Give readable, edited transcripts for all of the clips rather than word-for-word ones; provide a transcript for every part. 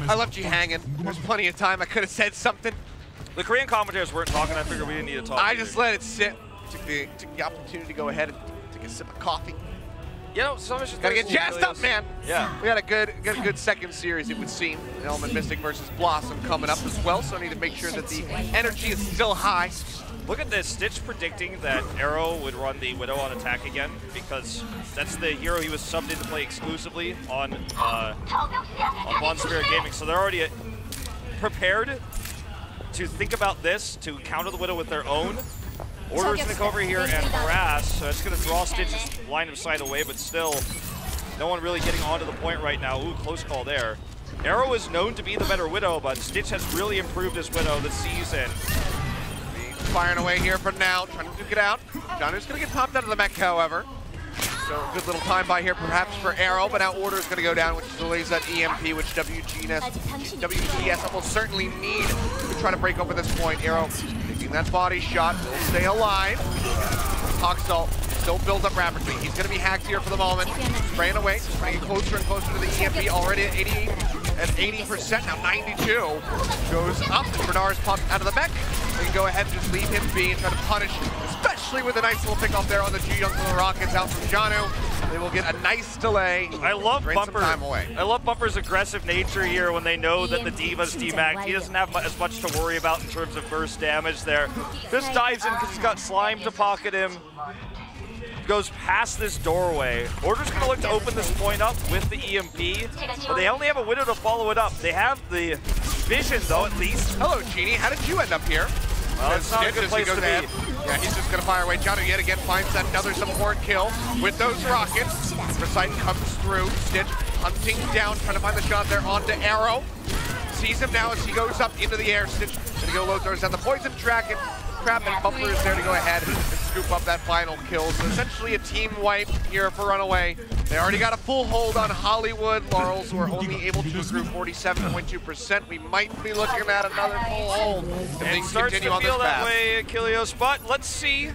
I left you hanging. There's plenty of time. I could have said something. The Korean commentators weren't talking. I figured we didn't need to talk. I just let it sit. Took the opportunity to go ahead and take a sip of coffee. You know, so much gotta get jazzed up, man. Yeah. We got a good second series, it would seem. Element Mystic versus Blossom coming up as well, so I need to make sure that the energy is still high. Look at this, Stitch predicting that Arrow would run the Widow on attack again, because that's the hero he was subbed in to play exclusively on One Spirit Gaming. So they're already prepared to think about this, to counter the Widow with their own. Order's gonna come over here and harass, so it's gonna draw Stitch's line of sight away, but still, no one really getting onto the point right now. Ooh, close call there. Arrow is known to be the better Widow, but Stitch has really improved his Widow this season. Firing away here for now, trying to duke it out. Janu's gonna get popped out of the mech, however. So good little time by here perhaps for Arrow, but now Order's gonna go down, which delays that EMP, which WGS almost certainly need to try to break over this point. Arrow taking that body shot, will stay alive. Hoxall still builds up rapidly. He's gonna be hacked here for the moment. Spraying away, spraying closer and closer to the EMP, already at 80%, now 92. Goes up, Bernard's popped out of the mech. We can go ahead and just leave him be and try to punish, especially with a nice little pick off there on the G-Young from the Rockets out from Janu. They will get a nice delay. I love Bumper. Time away. I love Bumper's aggressive nature here when they know that the Diva's demagged. He doesn't have as much to worry about in terms of burst damage there. Just dives in because he's got Slime to pocket him. Goes past this doorway. Order's gonna look to open this point up with the EMP, but they only have a Widow to follow it up. They have the vision though, at least. Hello, Genie. How did you end up here? Well, it's not a good place to be. Yeah, he's just gonna fire away. Janu yet again finds another support kill with those rockets. Recite comes through. Stitch hunting down, trying to find the shot there onto Arrow. Sees him now as he goes up into the air. Stitch gonna go low, throws down the poison track and trap, and Bumper is there to go ahead and scoop up that final kill. So essentially a team wipe here for RunAway. They already got a full hold on Hollywood. Laurels were only able to accrue 47.2%. We might be looking at another full hold if they continue on this path. It starts to feel that way, Achilios, but let's see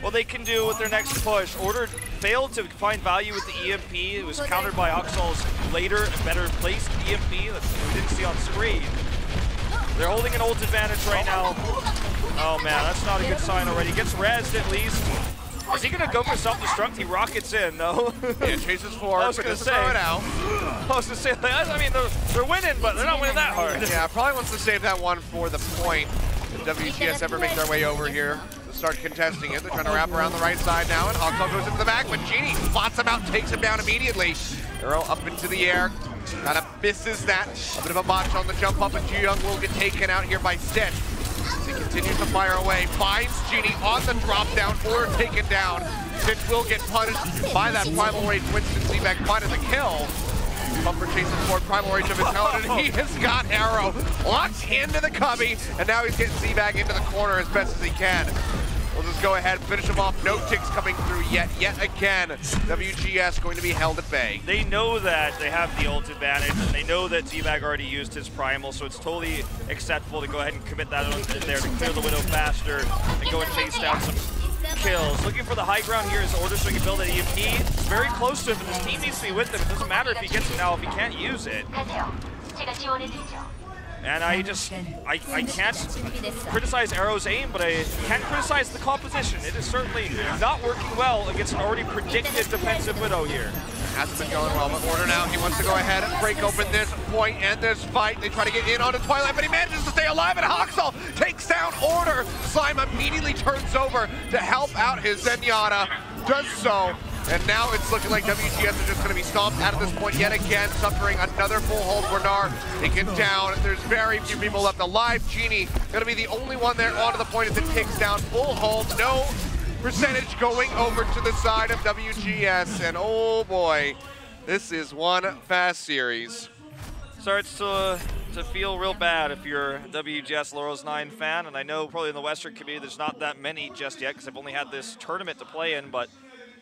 what they can do with their next push. Order failed to find value with the EMP. It was countered by Oxall's later and better placed EMP that we didn't see on screen. They're holding an ult advantage right now. Oh man, that's not a good sign already. Gets rezzed at least. Is he gonna go for self-destruct? He rockets in, no? Yeah, chases forward. I was gonna say, I mean, they're winning, but they're not winning that hard. Yeah, probably wants to save that one for the point. If WGS ever make their way over here to start contesting it, they're trying to wrap around the right side now, and Hoxall goes into the back, but Genie spots him out, takes him down immediately. Arrow up into the air, kind of misses that. A bit of a botch on the jump up, and Ji-Young will get taken out here by Stitch. He continues to fire away, finds Genie on the drop down, or taken down. Stitch will get punished by that Primal Rage. Winston Seaback finding the kill. Bumper chases forward, Primal Rage of his own, and he has got Arrow locked into the cubby, and now he's getting Seaback into the corner as best as he can. We'll just go ahead and finish him off. No ticks coming through yet again. WGS going to be held at bay. They know that they have the ult advantage, and they know that T-Bag already used his primal, so it's totally acceptable to go ahead and commit that in there to clear the Widow faster and go and chase down some kills. Looking for the high ground here is Order so he can build an EMP. It's very close to him, and his team needs to be with him. It doesn't matter if he gets it now if he can't use it. And I can't criticize Arrow's aim, but I can criticize the composition. It is certainly not working well against an already predicted defensive Widow here. Hasn't been going well, but Order now, he wants to go ahead and break open this point and this fight. They try to get in onto Twilight, but he manages to stay alive, and Hoxall takes down Order. Slime immediately turns over to help out his Zenyatta, does so. And now it's looking like WGS is just going to be stomped out of this point yet again, suffering another full hold. Bernard taken down. There's very few people left alive. Genie going to be the only one there onto the point as it takes down. Full hold, no percentage going over to the side of WGS. And oh boy, this is one fast series. Starts to feel real bad if you're a WGS Laurels 9 fan. And I know probably in the Western community there's not that many just yet because I've only had this tournament to play in, but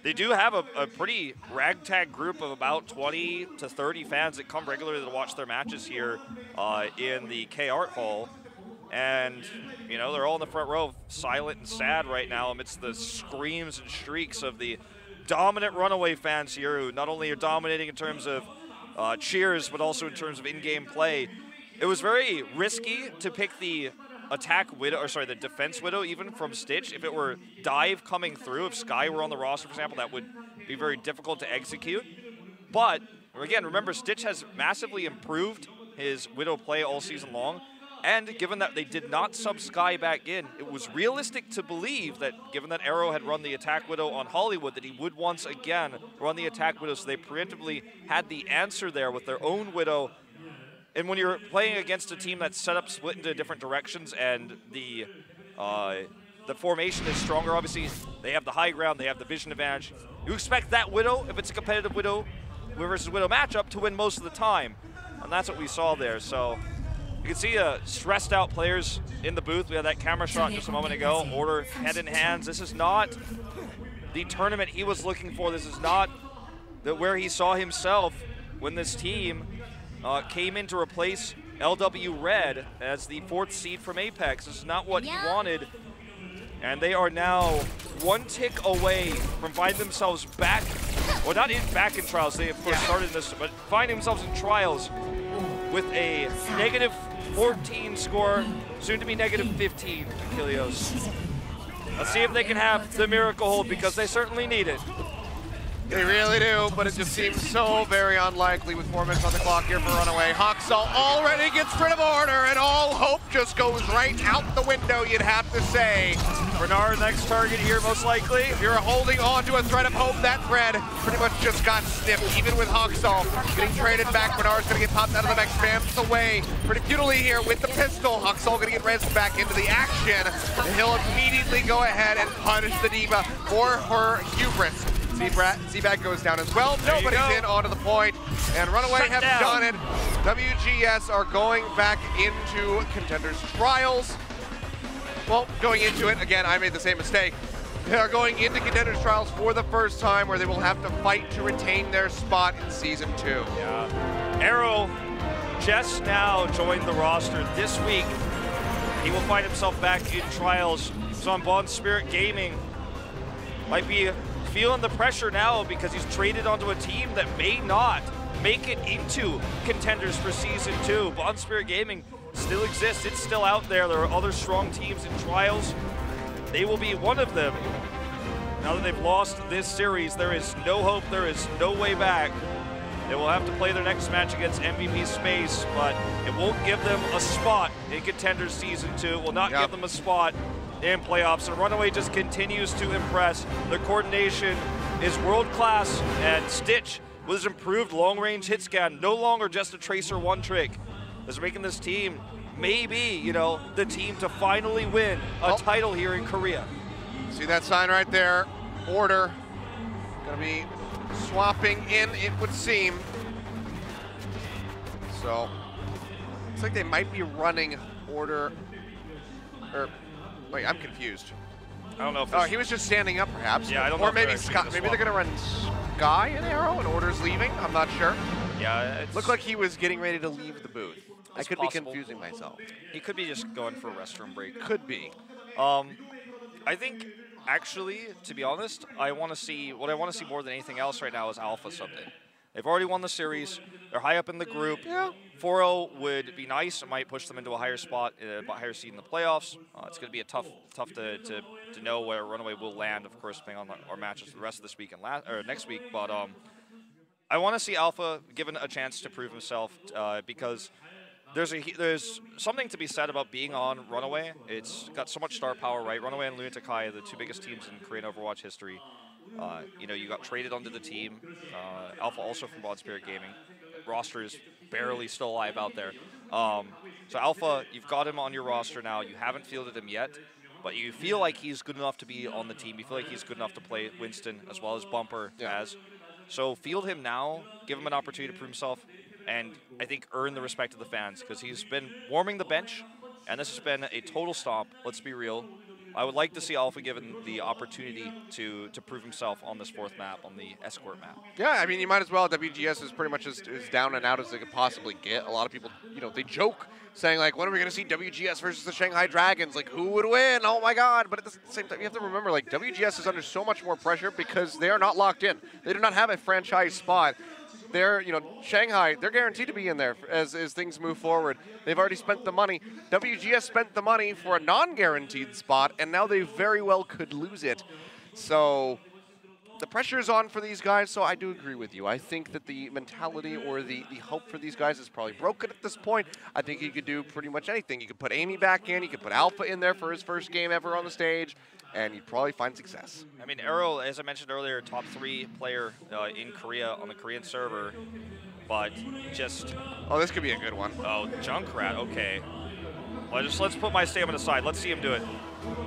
they do have a pretty ragtag group of about 20 to 30 fans that come regularly to watch their matches here in the K-Art Hall. And, you know, they're all in the front row, silent and sad right now amidst the screams and shrieks of the dominant RunAway fans here who not only are dominating in terms of cheers, but also in terms of in-game play. it was very risky to pick the attack Widow, or sorry, the defense Widow even from Stitch. If it were Dive coming through, if Sky were on the roster, for example, that would be very difficult to execute. But, again, remember, Stitch has massively improved his Widow play all season long. And given that they did not sub Sky back in, it was realistic to believe that, given that Arrow had run the attack Widow on Hollywood, that he would once again run the attack Widow, so they preemptively had the answer there with their own Widow. And when you're playing against a team that's set up split into different directions and the formation is stronger, obviously, they have the high ground, they have the vision advantage. You expect that Widow, if it's a competitive Widow versus Widow matchup, to win most of the time. And that's what we saw there. So you can see stressed out players in the booth. We had that camera shot just a moment ago. Order head in hands. This is not the tournament he was looking for. This is not where he saw himself when this team came in to replace LW Red as the 4th seed from Apex. This is not what he wanted. And they are now 1 tick away from finding themselves back, well, not back in Trials. They, of course, started this, but finding themselves in Trials with a -14 score, soon to be -15, Achilios. Let's see if they can have the miracle hold, because they certainly need it. They really do, but it just seems so very unlikely with 4 minutes on the clock here for RunAway. Haksal already gets rid of Order, and all hope just goes right out the window, you'd have to say. Bernard, next target here, most likely. If you're holding on to a thread of hope, that thread pretty much just got snipped, even with Haksal getting traded back. Bernard's going to get popped out of the mech, spams away pretty futilely here with the pistol. Haksal going to get rezzed back into the action, and he'll immediately go ahead and punish the Diva for her hubris. Z-Bat goes down as well. Nobody's in onto the point, and RunAway have done it. WGS are going back into Contenders Trials. Well, going into it, again, I made the same mistake. They are going into Contenders Trials for the first time, where they will have to fight to retain their spot in Season 2. Yeah. Arrow just now joined the roster this week. He will find himself back in Trials. So on Bond Spirit Gaming, might be feeling the pressure now because he's traded onto a team that may not make it into Contenders for Season 2. Bond Spirit Gaming still exists. It's still out there. There are other strong teams in Trials. They will be one of them. Now that they've lost this series, there is no hope. There is no way back. They will have to play their next match against MVP Space, but it won't give them a spot in Contenders Season 2. It will not give them a spot in playoffs. And RunAway just continues to impress. Their coordination is world-class, and Stitch with his improved long-range hit scan, no longer just a tracer one trick, is making this team maybe, you know, the team to finally win a title here in Korea. See that sign right there? Order gonna be swapping in, it would seem. So looks like they might be running Order, or wait, I'm confused. I don't know if he was just standing up, perhaps. Yeah, I don't know. Or maybe Scott. Maybe they're gonna run Sky and Arrow, and Order's leaving. I'm not sure. Yeah, it looked like he was getting ready to leave the booth. I could be possible. confusing myself. He could be just going for a restroom break. Could be. I think, actually, to be honest, what I want to see more than anything else right now is Alpha someday. They've already won the series. They're high up in the group. Yeah. 4-0 would be nice. It might push them into a higher spot, a higher seed in the playoffs. It's going to be a tough to know where RunAway will land, of course, depending on our matches the rest of this week and next week. But I want to see Alpha given a chance to prove himself because there's something to be said about being on RunAway. It's got so much star power, right? RunAway and Lunatic Kai, the 2 biggest teams in Korean Overwatch history. You know, you got traded onto the team. Alpha also from Bond Spirit Gaming. Roster is barely still alive out there. So Alpha, you've got him on your roster now. You haven't fielded him yet, but you feel like he's good enough to be on the team. You feel like he's good enough to play Winston as well as Bumper has. So field him now, give him an opportunity to prove himself, and I think earn the respect of the fans, because he's been warming the bench, and this has been a total stomp. Let's be real. I would like to see Alpha given the opportunity to prove himself on this 4th map, on the Escort map. Yeah, I mean, you might as well. WGS is pretty much as down and out as they could possibly get. A lot of people, you know, they joke saying, like, when are we going to see WGS versus the Shanghai Dragons? Like, who would win? Oh, my God. But at the same time, you have to remember, like, WGS is under so much more pressure because they are not locked in. They do not have a franchise spot. they're, you know, Shanghai, they're guaranteed to be in there as things move forward. They've already spent the money. WGS spent the money for a non-guaranteed spot, and now they very well could lose it. So the pressure is on for these guys, so I do agree with you. I think that the mentality or the hope for these guys is probably broken at this point. I think you could do pretty much anything. You could put Amy back in, you could put Alpha in there for his first game ever on the stage, and you'd probably find success. I mean, Arrow, as I mentioned earlier, top 3 player in Korea on the Korean server, but just... Oh, this could be a good one. Oh, Junkrat, okay. Well, let's put my stamina aside. Let's see him do it.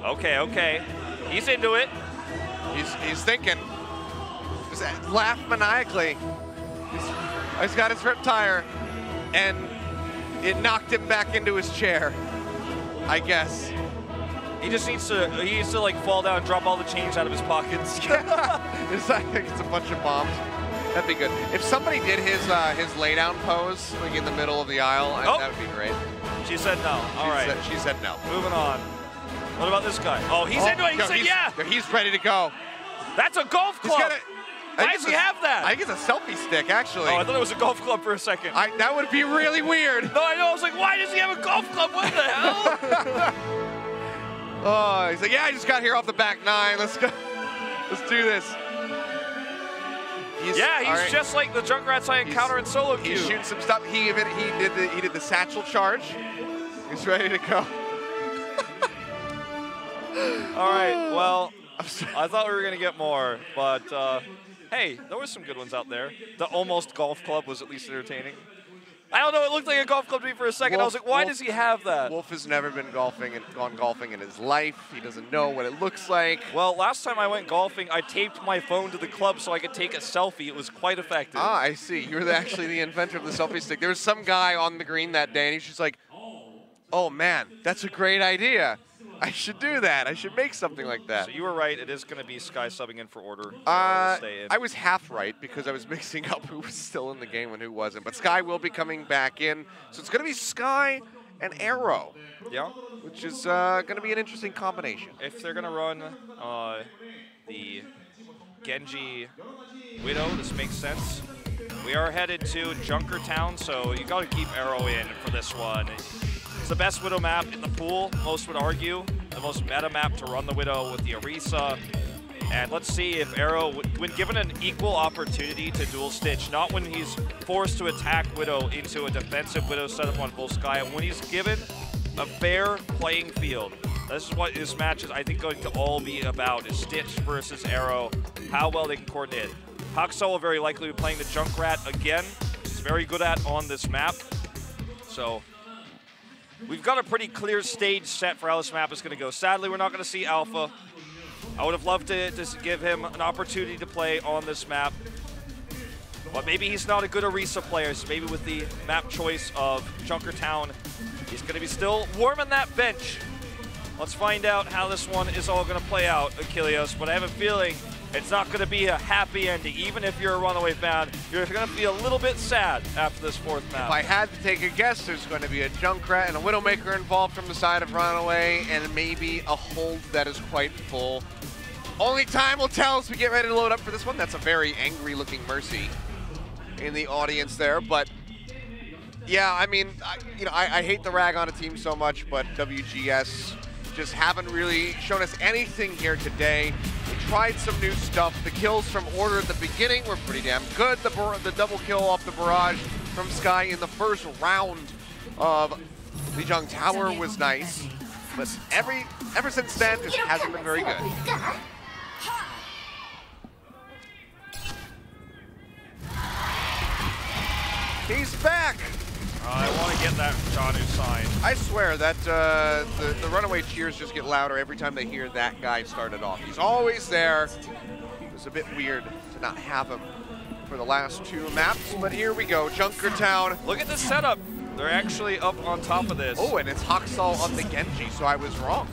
Okay, okay. He's into it. He's thinking. Just laugh maniacally. He's got his rip tire, and it knocked him back into his chair, I guess. He just needs to like fall down and drop all the change out of his pockets. It's like it's a bunch of bombs. That'd be good. If somebody did his laydown pose like in the middle of the aisle, that would be great. She said no. All right. She said no. Moving on. What about this guy? Oh, he's into it. He said yeah. He's ready to go. That's a golf club. Why does he have that? I think it's a selfie stick, actually. Oh, I thought it was a golf club for a second. That would be really weird. No, I know. I was like, why does he have a golf club? What the hell? Oh, he's like, yeah, I just got here off the back 9. Let's go. Let's do this. He's right. Just like the Junkrats I encounter in solo queue. He's shooting some stuff. He did the satchel charge. He's ready to go. All right. Well, I thought we were gonna get more, but hey, there were some good ones out there. The almost golf club was at least entertaining. I don't know, it looked like a golf club to me for a second. I was like, why does he have that? Wolf has never been gone golfing in his life. He doesn't know what it looks like. Well, last time I went golfing, I taped my phone to the club so I could take a selfie. It was quite effective. Ah, I see. You're actually the inventor of the selfie stick. There was some guy on the green that day, and he's just like, oh man, that's a great idea. I should do that. I should make something like that. So you were right. It is going to be Sky subbing in for Order. I was half right because I was mixing up who was still in the game and who wasn't. But Sky will be coming back in. So it's going to be Sky and Arrow. Yeah. Which is going to be an interesting combination. If they're going to run the Genji Widow, this makes sense. We are headed to Junkertown, so you got to keep Arrow in for this one. It's the best Widow map in the pool, most would argue. The most meta map to run the Widow with the Orisa. And let's see if Arrow, when given an equal opportunity to dual stitch, not when he's forced to attack Widow into a defensive Widow setup on full Sky, when he's given a fair playing field. This is what this match is, I think, going to all be about, is Stitch versus Arrow, how well they can coordinate. Haksal will very likely be playing the Junkrat again. He's very good at on this map. So we've got a pretty clear stage set for how this map is going to go. Sadly, we're not going to see Alpha. I would have loved to give him an opportunity to play on this map. But maybe he's not a good Orisa player, so maybe with the map choice of Junkertown, he's going to be still warming that bench. Let's find out how this one is all going to play out, Achilios. But I have a feeling it's not going to be a happy ending. Even if you're a RunAway fan, you're going to be a little bit sad after this fourth map. If I had to take a guess, there's going to be a Junkrat and a Widowmaker involved from the side of RunAway, and maybe a hold that is quite full. Only time will tell as we get ready to load up for this one. That's a very angry-looking Mercy in the audience there, but yeah, I mean, I hate to rag on a team so much, but WGS just haven't really shown us anything here today. We tried some new stuff. The kills from Order at the beginning were pretty damn good. The double kill off the barrage from Sky in the first round of the Jung Tower was nice, but ever since then, just hasn't been very good. He's back! I want to get that Janu sign. I swear that the RunAway cheers just get louder every time they hear that guy started off. He's always there. It was a bit weird to not have him for the last two maps, but here we go, Junkertown. Look at this setup. They're actually up on top of this. Oh, and it's Haksal on the Genji, so I was wrong.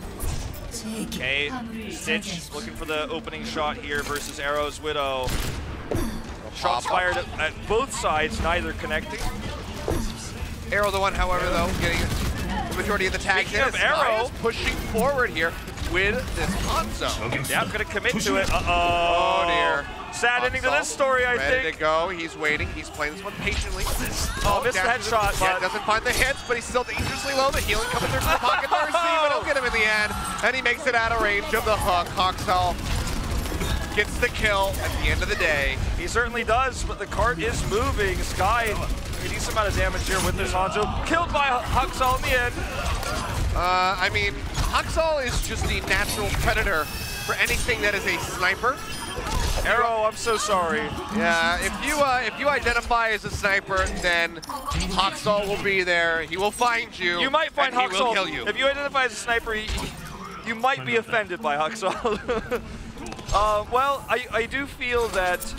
Okay, Stitch looking for the opening shot here versus Arrow's Widow. Shots fired at both sides, neither connecting. Arrow the one, however, though, getting the majority of the tags in. Arrow pushing forward here. with this Hanzo. Yeah, I'm gonna commit to it. Oh dear. Sad ending to this story, I ready think. to go. He's waiting. He's playing this one patiently. Oh, missed the headshot, Yeah, but doesn't find the hits, but he's still dangerously low. The healing coming through from the pocket Mercy, but he'll get him in the end. And he makes it out of range of the hook. Hoxall gets the kill at the end of the day. He certainly does, but the cart is moving. Sky, a decent amount of damage here with this Hanzo. Killed by Hoxall in the end. I mean, Hoxall is just the natural predator for anything that is a sniper. Arrow, I'm so sorry. Yeah, if you identify as a sniper, then Hoxall will be there. He will find you. You might find and Hoxall. He will kill you. If you identify as a sniper, you might be offended by Hoxall. Well, I do feel that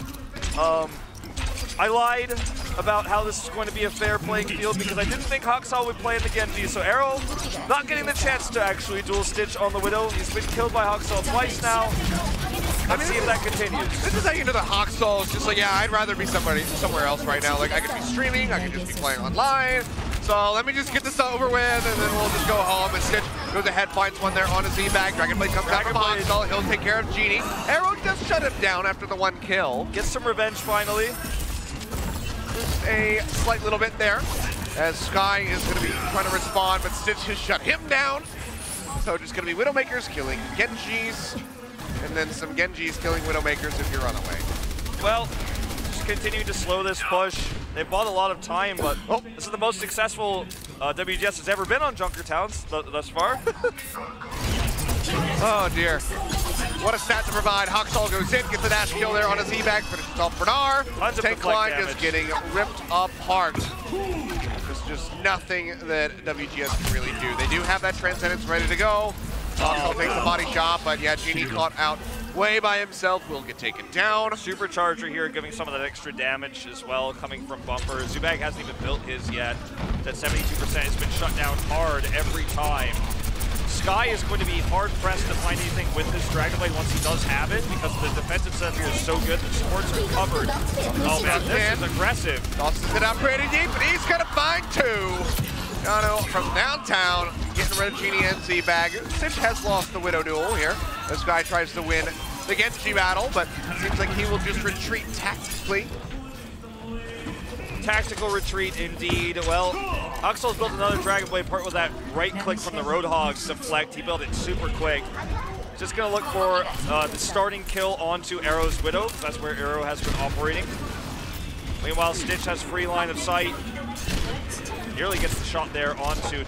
I lied about how this is going to be a fair playing field because I didn't think Hoxall would play in the Genji. So Arrow not getting the chance to actually dual stitch on the Widow. He's been killed by Hoxall twice now. Let's see if that continues. This is how you know the Hoxall is just like, yeah, I'd rather be somewhere else right now. Like, I could be streaming, I could just be playing online. So let me just get this over with, and then we'll just go home. And Stitch goes ahead, finds one there on a Z-Bag. Dragonblade comes out from Hoxall. He'll take care of Genie. Arrow does shut him down after the one kill. Gets some revenge finally. Just a slight little bit there, as Sky is going to be trying to respond, but Stitch has shut him down. So just going to be Widowmakers killing Genjis, and then some Genjis killing Widowmakers if you're RunAway. Well, just continue to slow this push. They've bought a lot of time, but this is the most successful WGS has ever been on Junkertowns thus far. Oh dear. What a stat to provide. Hoxall goes in, gets a dash kill there on a Z-Bag, finishes off Bernard. Tank line just getting ripped apart. There's just nothing that WGS can really do. They do have that Transcendence ready to go. Hoxall takes the body shot, but yeah, Genie caught out way by himself, will get taken down. Supercharger here giving some of that extra damage as well, coming from Bumper. Zubag hasn't even built his yet. That 72% has been shut down hard every time. Sky is going to be hard-pressed to find anything with this Dragonblade once he does have it, because the defensive setup here is so good, the supports are covered. Oh man, this is aggressive. Tosses it out pretty deep, and he's gonna find two. Yano from downtown, getting rid of Genie and Z-Bag. Stitch has lost the Widow duel here. This guy tries to win the Genji battle, but it seems like he will just retreat tactically. Tactical retreat indeed. Well, Hoxall's built another Dragonblade part with that right click from the Roadhog's deflect. He built it super quick. Just gonna look for the starting kill onto Arrow's Widow. That's where Arrow has been operating. Meanwhile, Stitch has free line of sight. Nearly gets the shot there onto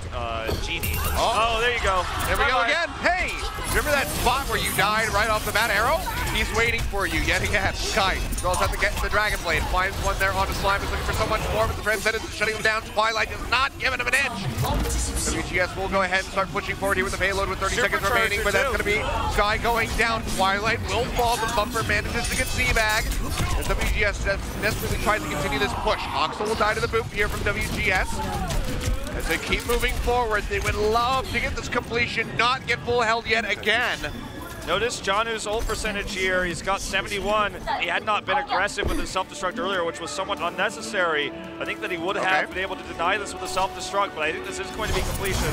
Genie. Oh, there you go. There we go again. Hey, remember that spot where you died right off the bat, Arrow? He's waiting for you yet again. Sky rolls out to get the Dragonblade, finds one there onto Slime, is looking for so much more, but the Transcendence is shutting him down. Twilight is not giving him an inch. WGS will go ahead and start pushing forward here with the payload with 30 seconds remaining, but that's going to be Sky going down. Twilight will fall, the Bumper manages to get Z-Bag. And WGS desperately tries to continue this push. Hoxall will die to the boot here from WGS. As they keep moving forward, they would love to get this completion, not get full held yet again. Notice Janu's ult percentage here. He's got 71. He had not been aggressive with his self-destruct earlier, which was somewhat unnecessary. I think that he would have been able to deny this with a self-destruct, but I think this is going to be completion.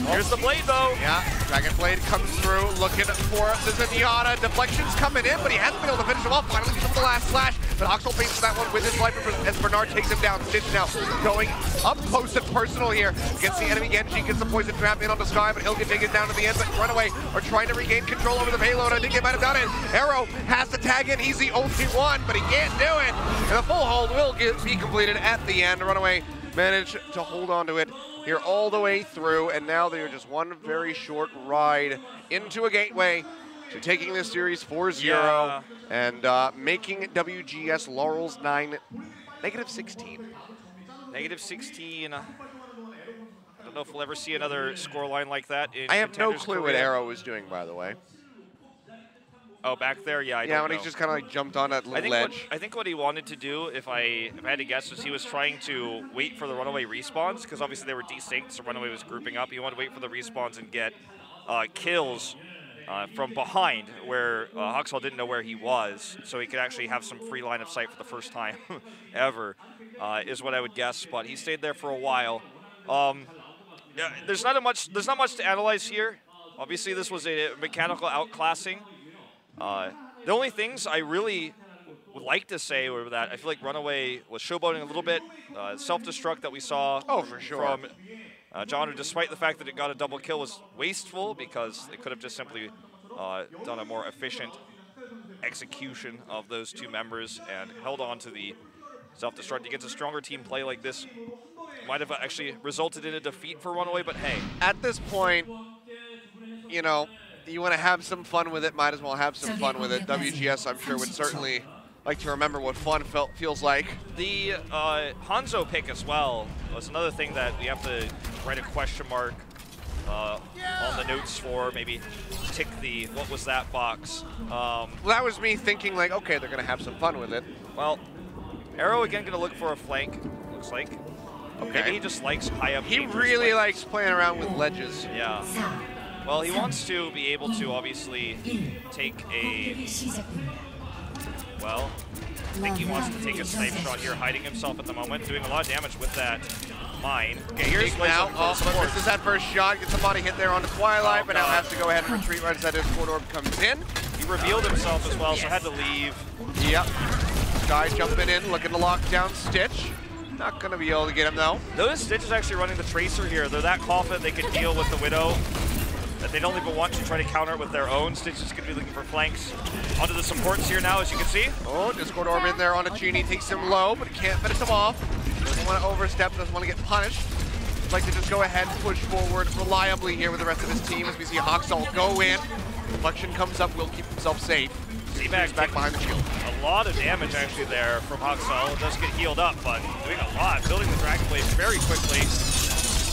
Here's the blade, though. Yeah, Dragonblade comes through, looking for the Zenyatta. Deflection's coming in, but he hasn't been able to finish him off. Finally, gets him the last slash, but Hoxall pays for that one with his life as Bernard takes him down. Stitch now going up close and personal here against the enemy Genji. Gets the poison trap in on the Sky, but he'll get taken down to the end. But RunAway are trying to regain control over the payload. I think they might have done it. Arrow has to tag in. He's the only one, but he can't do it. And the full hold will be completed at the end. RunAway managed to hold on to it here all the way through, and now they are just one very short ride into a gateway to taking this series 4-0 and making WGS Laurels 9 -16. -16. I don't know if we'll ever see another scoreline like that in I have no Contenders' clue what career. Arrow was doing, by the way. Oh, back there? Yeah, I don't Yeah, when know. he just kind of like jumped on that little ledge. I think what he wanted to do, if I had to guess, was he was trying to wait for the RunAway respawns, because obviously they were desynced, so RunAway was grouping up. He wanted to wait for the respawns and get kills from behind, where Hoxall didn't know where he was, so he could actually have some free line of sight for the first time ever, is what I would guess. But he stayed there for a while. Yeah, there's not much to analyze here. Obviously, this was a mechanical outclassing. The only things I really would like to say were that I feel like RunAway was showboating a little bit. Self-destruct that we saw for sure. from John, despite the fact that it got a double kill, was wasteful because they could have just simply done a more efficient execution of those two members and held on to the self-destruct. Against a stronger team play like this might have actually resulted in a defeat for RunAway, but hey. At this point, you know, you want to have some fun with it, might as well have some fun with it. WGS, I'm sure, would certainly like to remember what fun feels like. The Hanzo pick as well was another thing that we have to write a question mark on the notes for, maybe tick the what was that box. Well, that was me thinking like, okay, they're going to have some fun with it. Well, Arrow again going to look for a flank, looks like. Okay. Maybe he just likes high up. He really likes playing around with ledges. Yeah. Well, he wants to be able to obviously take a, well, I think he wants to take a snipe shot here, hiding himself at the moment, doing a lot of damage with that mine. Okay, here's now, this is that first shot, gets a body hit there on the Twilight, but now has to go ahead and retreat right as that Discord Orb comes in. He revealed himself as well, so had to leave. Yep. Sky jumping in, looking to lock down Stitch. Not going to be able to get him, though. Notice Stitch is actually running the Tracer here. They're that confident they can deal with the Widow that they don't even want to try to counter it with their own. Stitch is going to be looking for flanks. Onto the supports here now, as you can see. Oh, Discord Orb in there on a Genie, takes him low, but he can't finish him off. Doesn't want to overstep, doesn't want to get punished. He'd like to just go ahead and push forward reliably here with the rest of his team as we see Hoxall go in. Deflection comes up, will keep himself safe. Z-Bag's back behind the shield. A lot of damage actually there from Hoxall. It does get healed up, but doing a lot, building the Dragon Blade very quickly.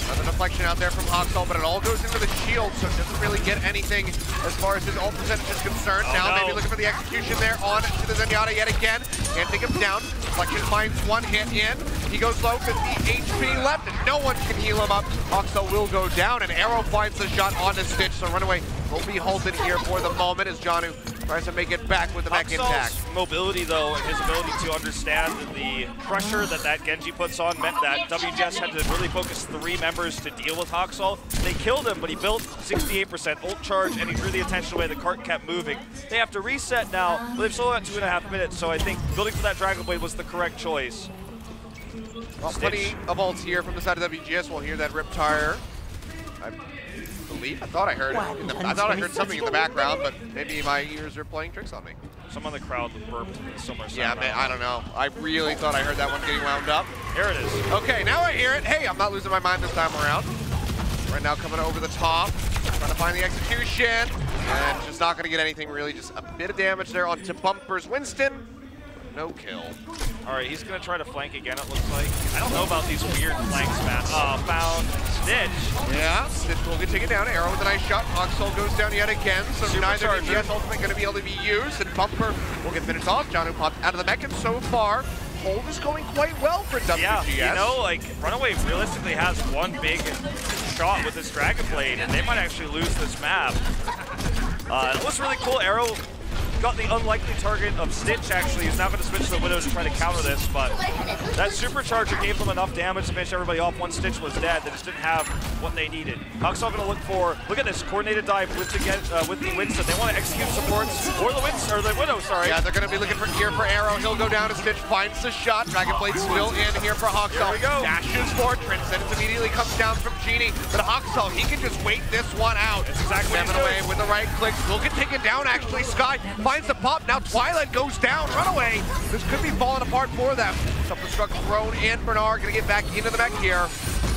Another deflection out there from Hoxall, but it all goes into the shield, so it doesn't really get anything as far as his ult percentage is concerned. Maybe looking for the execution there on to the Zenyatta yet again. Can't take him down. Deflection finds one hit in. He goes low, 50 HP left, and no one can heal him up. Hoxall will go down, and Arrow finds the shot onto Stitch, so RunAway will be halted here for the moment as Janu tries to make it back with the mech intact. Mobility, though, and his ability to understand the pressure that Genji puts on meant that WGS had to really focus 3 members to deal with Hoxall. They killed him, but he built 68% ult charge, and he drew the attention away. The cart kept moving. They have to reset now, but they've still got 2.5 minutes, so I think building for that Dragon Blade was the correct choice. Well, plenty of ults here from the side of WGS. We'll hear that Riptire. I thought I heard it. I thought I heard something in the background, but maybe my ears are playing tricks on me. Someone in the crowd burped somewhere. Yeah, man, I don't know. I really thought I heard that one getting wound up. Here it is. Okay, now I hear it. Hey, I'm not losing my mind this time around. Right now coming over the top, trying to find the execution, and just not going to get anything really. Just a bit of damage there onto Bumpers Winston. No kill. All right, he's going to try to flank again, it looks like. I don't know about these weird flanks, man. Found Stitch. Yeah, Stitch will get taken down. Arrow with a nice shot. Hoxall goes down yet again, so neither WGS ultimate going to be able to be used, and Bumper will get finished off. Janu popped out of the mech, and so far, hold is going quite well for WGS. Yeah, you know, like, RunAway realistically has one big shot with this Dragon Blade, and they might actually lose this map. It was really cool. Arrow got the unlikely target of Stitch, actually. He's now going to switch to the Widow to try to counter this, but that supercharger gave them enough damage to finish everybody off. Once Stitch was dead, they just didn't have what they needed. Hoxall going to look at this coordinated dive with the Winston. They want to execute supports, or the Widow, sorry. Yeah, they're going to be looking here for Arrow. He'll go down, and Stitch finds the shot. Dragon Blade still in here for Hoxall. Here we go. Dashes for Transcendence immediately comes down from Genie, but Hoxall, he can just wait this one out. That's exactly what he's away doing. With the right click. Will get taken down, actually. Sky finds the pop. Now Twilight goes down. RunAway. This could be falling apart for them. Self-destruct thrown in. Bernard going to get back into the mech here.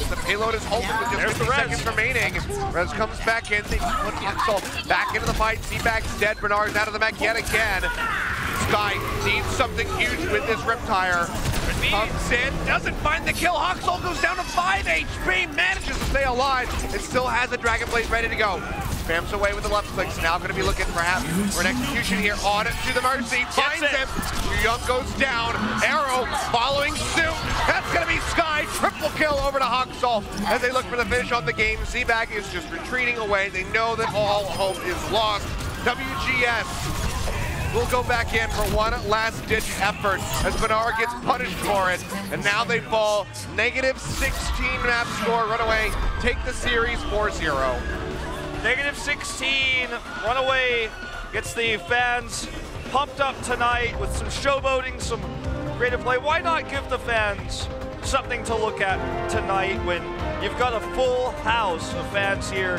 The payload is halted with just 50 seconds remaining. Rez comes back in. They put Hoxall back into the fight. Z-Bag's dead. Bernard's out of the mech yet again. Sky needs something huge with this Riptire. Comes in, doesn't find the kill. Hoxall goes down to 5 HP, manages to stay alive. It still has a Dragon Blade ready to go. Spams away with the left clicks. Now going to be looking perhaps for an execution here on to the Mercy. Finds him. Young goes down. Arrow following suit. That's going to be Sky. Triple kill over to Hoxall as they look for the finish on the game. Z-Bag is just retreating away. They know that all hope is lost. WGS will go back in for one last-ditch effort as Bernard gets punished for it. And now they fall -16 map score. RunAway take the series 4-0. -16. RunAway gets the fans pumped up tonight with some showboating, some creative play. Why not give the fans something to look at tonight when you've got a full house of fans here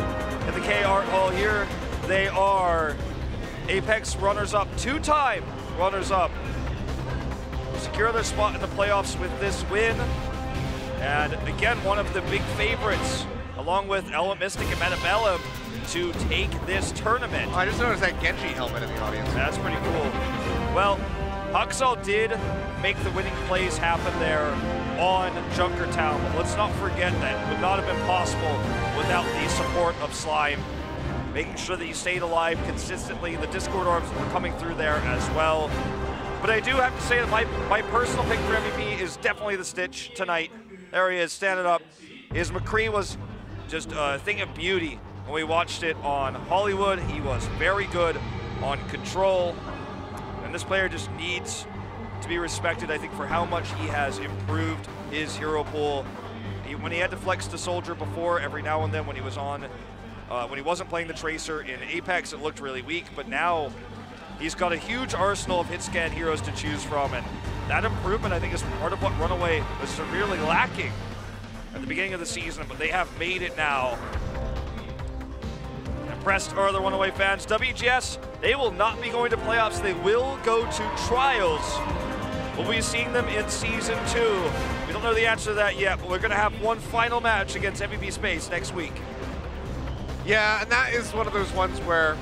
at the K Art Hall? Here they are, Apex runners-up, two-time runners-up. Secure their spot in the playoffs with this win. And again, one of the big favorites, along with Element Mystic and Metabellum, to take this tournament. I just noticed that Genji helmet in the audience. That's pretty cool. Well, Huxall did make the winning plays happen there on Junkertown, but let's not forget that it would not have been possible without the support of Slime, making sure that you stayed alive consistently. The Discord orbs were coming through there as well. But I do have to say that my personal pick for MVP is definitely the Stitch tonight. There he is, standing up. His McCree was just a thing of beauty. When we watched it on Hollywood, he was very good on control. And this player just needs to be respected, I think, for how much he has improved his hero pool. When he had to flex to Soldier before, every now and then when he was on, when he wasn't playing the Tracer in Apex, it looked really weak, but now he's got a huge arsenal of hit scan heroes to choose from, and that improvement, I think, is part of what RunAway was severely lacking at the beginning of the season, but they have made it now. Impressed are the RunAway fans. WGS, they will not be going to playoffs. They will go to trials. We'll be seeing them in Season 2. We don't know the answer to that yet, but we're going to have one final match against MVP Space next week. Yeah, and that is one of those ones where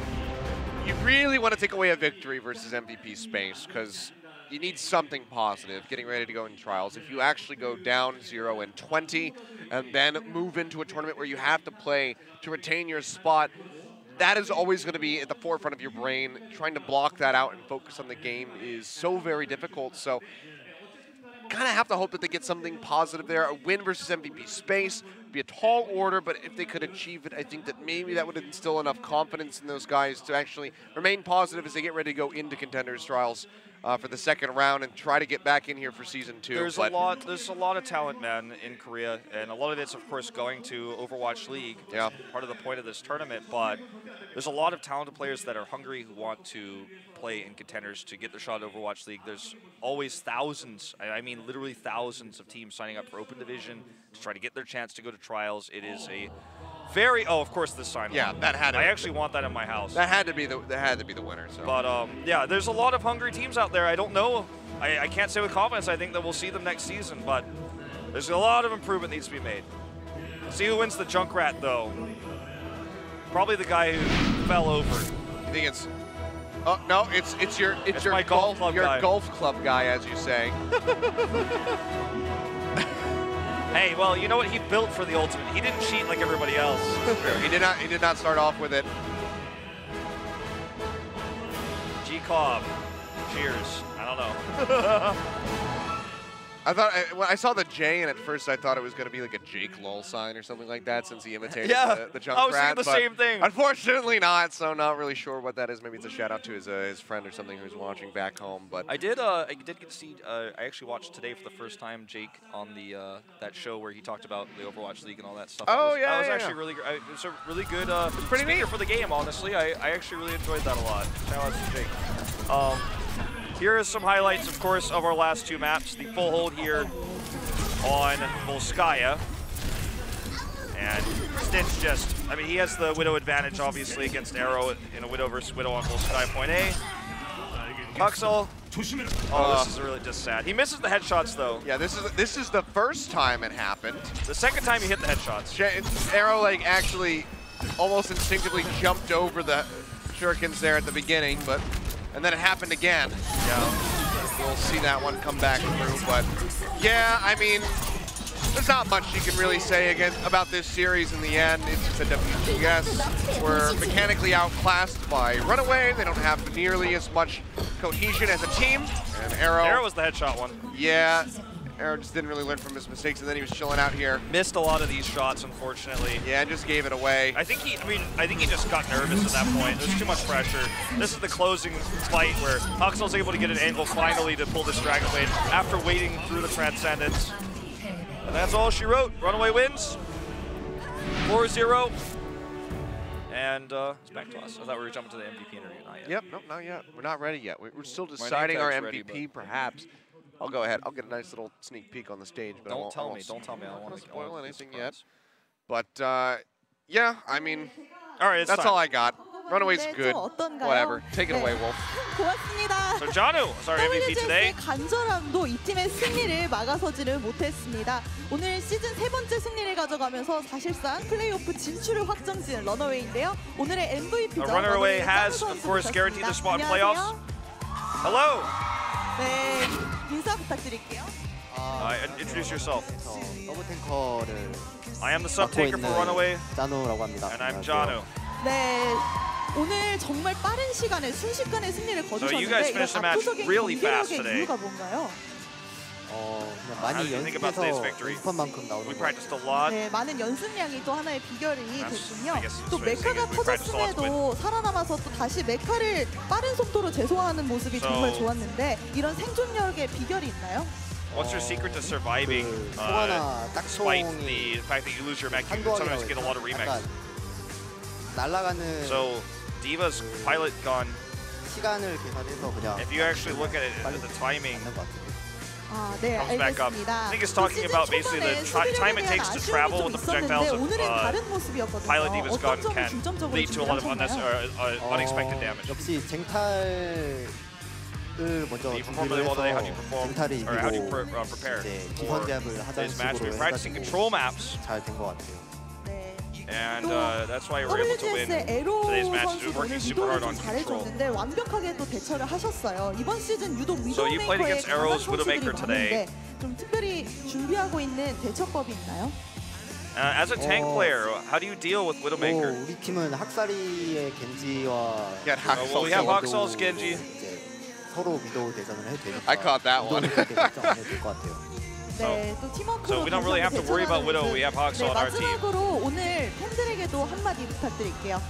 you really want to take away a victory versus MVP Space, because you need something positive getting ready to go in trials. If you actually go down 0-20 and then move into a tournament where you have to play to retain your spot, that is always going to be at the forefront of your brain. Trying to block that out and focus on the game is so very difficult. So kind of have to hope that they get something positive there. A win versus MVP Space would be a tall order, but if they could achieve it, I think that maybe that would instill enough confidence in those guys to actually remain positive as they get ready to go into Contenders trials for the second round and try to get back in here for Season 2. There's a lot of talent, man, in Korea, and a lot of it's, of course, going to Overwatch League. Yeah. Part of the point of this tournament, but there's a lot of talented players that are hungry who want to play in Contenders to get their shot at Overwatch League. There's always thousands, I mean literally thousands of teams signing up for Open Division to try to get their chance to go to trials. It is a very, oh, of course, this sign. Yeah, that had to. I actually want that in my house. That had to be the winner. So. But yeah, there's a lot of hungry teams out there. I don't know. I can't say with confidence. I think that we'll see them next season, but there's a lot of improvement needs to be made. See who wins the Junkrat though. Probably the guy who fell over. You think it's? Oh no, it's your my golf club guy. Golf club guy, as you say. Hey, well, you know what? He built for the ultimate. He didn't cheat like everybody else. He did not start off with it. G-Cobb. Cheers. I don't know. I thought when I saw the J, and at first I thought it was going to be like a Jake Lol sign or something like that, since he imitated the Junkrat. I was thinking the same thing. Unfortunately not, so not really sure what that is. Maybe it's a shout out to his friend or something who's watching back home. But I did get to see. I actually watched today for the first time Jake on the that show where he talked about the Overwatch League and all that stuff. Oh, that was actually really good. It was a really good speaker for the game. Honestly, I actually really enjoyed that a lot. Shout out to Jake. Here are some highlights, of course, of our last two maps. The full hold here on Volskaya. And Stitch just, I mean, he has the Widow advantage, obviously, against Arrow in a Widow versus Widow on Volskaya point A. Huxall. Oh, this is really just sad. He misses the headshots, though. Yeah, this is the first time it happened. The second time he hit the headshots. Arrow, like, actually almost instinctively jumped over the shurikens there at the beginning, but... And then it happened again. Yeah, we'll see that one come back through. But yeah, I mean, there's not much you can really say about this series in the end. It's just a WGS. We're mechanically outclassed by RunAway. They don't have nearly as much cohesion as a team. And Arrow was the headshot one. Yeah. Arrow just didn't really learn from his mistakes, and then he was chilling out here. Missed a lot of these shots, unfortunately. Yeah, and just gave it away. I think he just got nervous at that point. There's too much pressure. This is the closing fight where Huxall's able to get an angle finally to pull this Dragon Blade after waiting through the Transcendence. And that's all she wrote. RunAway wins 4-0. And it's back to us. I thought we were jumping to the MVP interview. Not yet. Yep, nope, not yet. We're not ready yet. We're still deciding our MVP, perhaps. I'll go ahead. I'll get a nice little sneak peek on the stage, but Don't tell me. I don't want to spoil anything yet. But yeah, I mean, all right, that's all I got. Runaway's good. Whatever. Take it away, Wolf. 고맙습니다. So Janu is our MVP today. 간절함도 이 팀의 승리를 막아서지를 못했습니다. 오늘 시즌 3번째 승리를 가져가면서 사실상 플레이오프 진출을 확정지은 러너웨이인데요. 오늘의 MVP죠. RunAway has, of course, guaranteed the spot in playoffs. Hello. 네, 인사 부탁드릴게요. Introduce yourself. 서브 탱커를 I am the sub tanker for RunAway. 짜누라고 합니다. And I'm Janu. 네. 오늘 정말 빠른 시간에 순식간에 승리를 거두셨는데 이런 압도적인 경기력의 이유가 뭔가요? 그냥 많이 연습해서 연습한 만큼 나오는 것 같아요. 네, 많은 연습량이 또 하나의 비결이 됐군요. 또 메카가 터졌음에도 살아남아서 또 다시 메카를 빠른 속도로 재소화하는 모습이 정말 좋았는데 이런 생존력의 비결이 있나요? What's your secret to surviving despite the fact that you lose your mech? You sometimes get a lot of remakes. 날아가는 So Diva's pilot gun. 시간을 계산해서 그냥. If you actually look at it, the timing 네, comes back up. I think it's talking about basically the time it takes to travel with the projectiles of pilot Diva's gun can lead to a lot of unexpected damage. 역시 쟁탈을 먼저 준비를 해서 쟁탈을 이기고 이제 기선 제압을 하자는 식으로 해가지고 잘된 것 같아요. And that's why we're able to win today's match. Working super hard on control. 완벽하게 또 대처를 하셨어요. 이번 시즌 유독 So you played against Arrow's Widowmaker today. 좀 특별히 준비하고 있는 대처법이 있나요? As a tank player, how do you deal with Widowmaker? 우리 팀은 학살이의 겐지와 well, we have Haksall's Genji. 서로 위도우 대전을 해도 되니까. I caught that one. 네, 또 So we don't really have to worry about Widow. We have Haksall on our team. 마지막으로 오늘 팬들에게도 한마디 부탁드릴게요.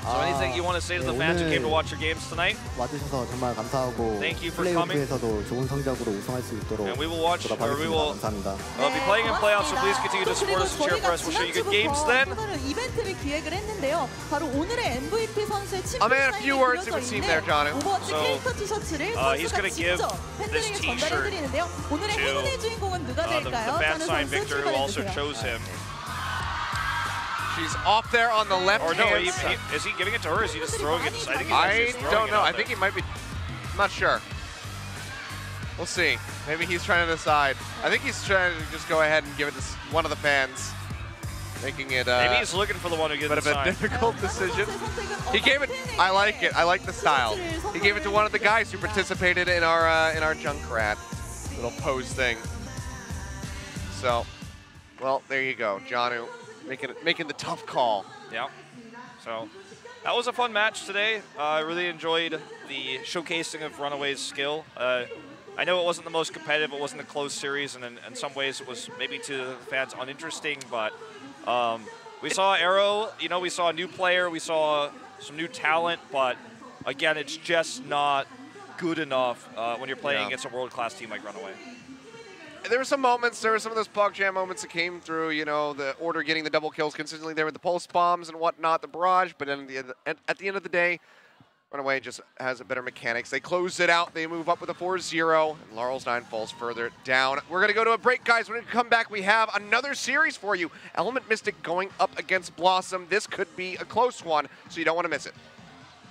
So anything you want to say to the fans who came to watch your games tonight? 와주셔서 정말 감사하고 플레이오프에서도 좋은 성적으로 우승할 수 있도록 노력하겠습니다. 감사합니다. We'll be playing in playoffs, so please continue to support us and cheer for us. We'll show you good games then. 이벤트를 기획을 했는데요. 바로 오늘의 MVP 선수의 친구 사인이 그려져 있는 오버워치 캐릭터 티셔츠를 선수가 직접 팬들에게 전달해드리는데요. 오늘의 행운의 주인공은 누가 될까요? The fan signed Victor, who also chose him. She's off there on the left hand. Or no, is he giving it to her or is he just throwing it? I don't know. I think he might be. I'm not sure. We'll see. Maybe he's trying to decide. I think he's trying to just go ahead and give it to one of the fans, making it maybe he's looking for the one who gives it a difficult decision. He gave it. I like it. I like the style. He gave it to one of the guys who participated in our Junkrat little pose thing. So, well, there you go, Janu. Making the tough call. Yeah. So that was a fun match today. I really enjoyed the showcasing of RunAway's skill. I know it wasn't the most competitive, it wasn't a close series, and in some ways it was maybe to the fans uninteresting, but we saw Arrow, we saw a new player, we saw some new talent, but again, it's just not good enough when you're playing against a world-class team like RunAway. There were some moments, there were some of those Pog Jam moments that came through, the Order getting the double kills consistently there with the pulse bombs and whatnot, the barrage, but at the end of the day, RunAway just has a better mechanics. They close it out, they move up with a 4-0, and Laurels 9 falls further down. We're gonna go to a break, guys. When we come back, we have another series for you. Element Mystic going up against Blossom. This could be a close one, so you don't wanna miss it.